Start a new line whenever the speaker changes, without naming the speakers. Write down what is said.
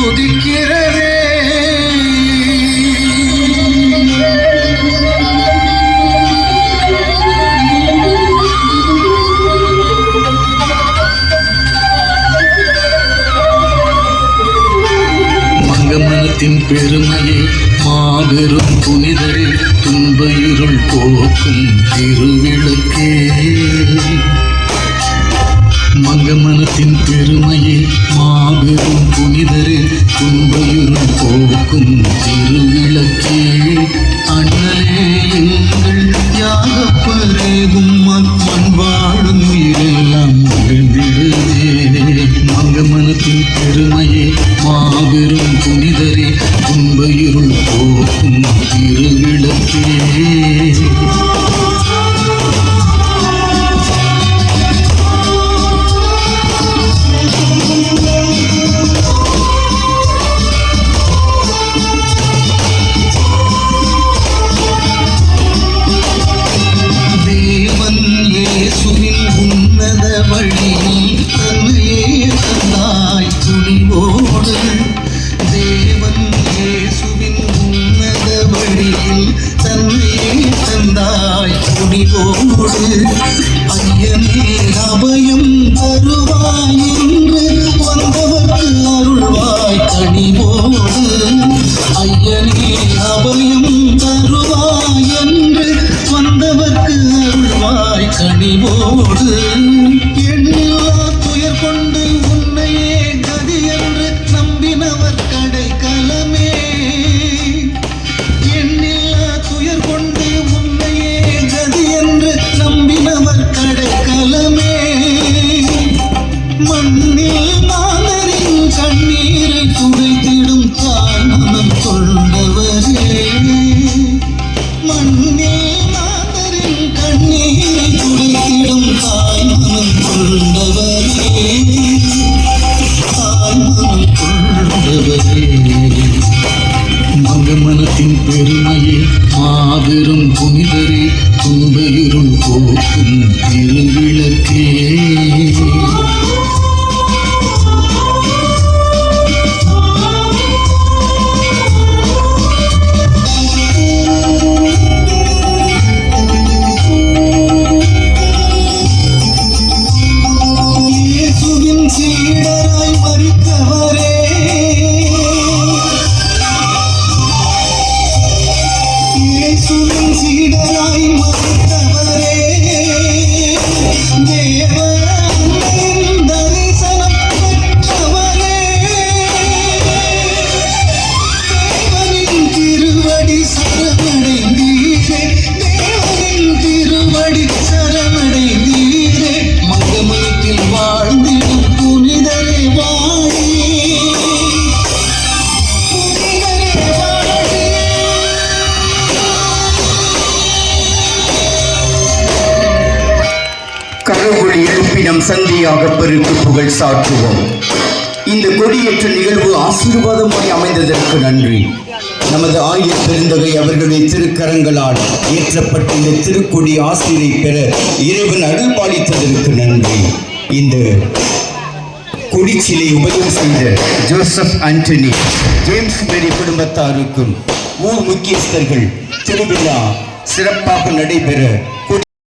உதிக்கிறதே. மங்கமனத்தின் பெருமையை மாபெரும் புனிதரே, துன்ப இருள் போக்கும் திருவிளக்கே. மங்கமனத்தின் பெருமையை மாபெரும் புனிதரே, துன்ப இருள் போக்கும் திருவிளக்கே. அண்ணலே எங்கள் யாகப்பரேகும் மண் வாழும் உயிரெல்லாம் மகிழ்ந்திடுதே. மங்கமனத்தின் பெருமையை மாபெரும் புனிதரே, துன்ப இருள் போக்கும் திருவிளக்கே. ஐயனே அபயம் தருவாய் என்று வந்தவர்க்கு அருள்வாய் கனிவோடு. ஐயனே அபயம் தருவாய் என்று வந்தவர்க்கு அருள்வாய் கனிவோடு. எண்ணில்லா துயர் கொண்டு உன்னையே கதி என்று நம்பினவர் கடைக்கலமே. எண்ணில்லா துயர் கொண்டு உன்னையே கதி என்று நம்பினவர் கடைக்கலமே. மண்ணில் மாதரின் கண்ணீரை துடைத்திடும் தாய் மனம் கொண்டவரே. மண்ணில் மாதரின் கண்ணீரை துடைத்திடும் தாய் மனம் கொண்டவரே. தாய் மனம் கொண்டவரே. மங்கமனத்தின் பெருமையே மாபெரும் புனிதரே, துன்ப இருள் போக்கும் திருவிளக்கே. இயேசுவின் சீடராய் மரித்தவரே, இயேசுவின் சீடராய் மரித்தவரே, தேவ அன்னையின் தரிசனம் பெற்றவரே. தேவனின் திருவடி சரணடைந்தீரே, தேவனின் திருவடி சரணடைந்தீரே. மங்கமனத்தில் வாழ்ந்திடும் புனிதரே வாழி, புனிதரே வாழி.
கருவொளி எழுப்பினம் சந்தியாக பெருக்கு புகழ் சாற்றுவோம். இந்த கொடியேற்ற நிகழ்வு ஆசீர்வாதமாய் அமைந்ததற்கு நன்றி. நமது ஆயர் பெருந்தகை அவர்களுடைய திருக்கரங்களால் ஏற்றப்பட்ட இந்த திருக்கொடி ஆசிரியை பெற இறைவன் அருள் பாலித்ததற்கு நன்றி. இந்த கொடிச்சிலை உபயம் செய்த ஜோசப் ஆண்டனி, ஜேம்ஸ் பெரி குடும்பத்தாருக்கும் ஊர் முக்கியஸ்தர்கள் திருவிழா சிறப்பாக நடைபெற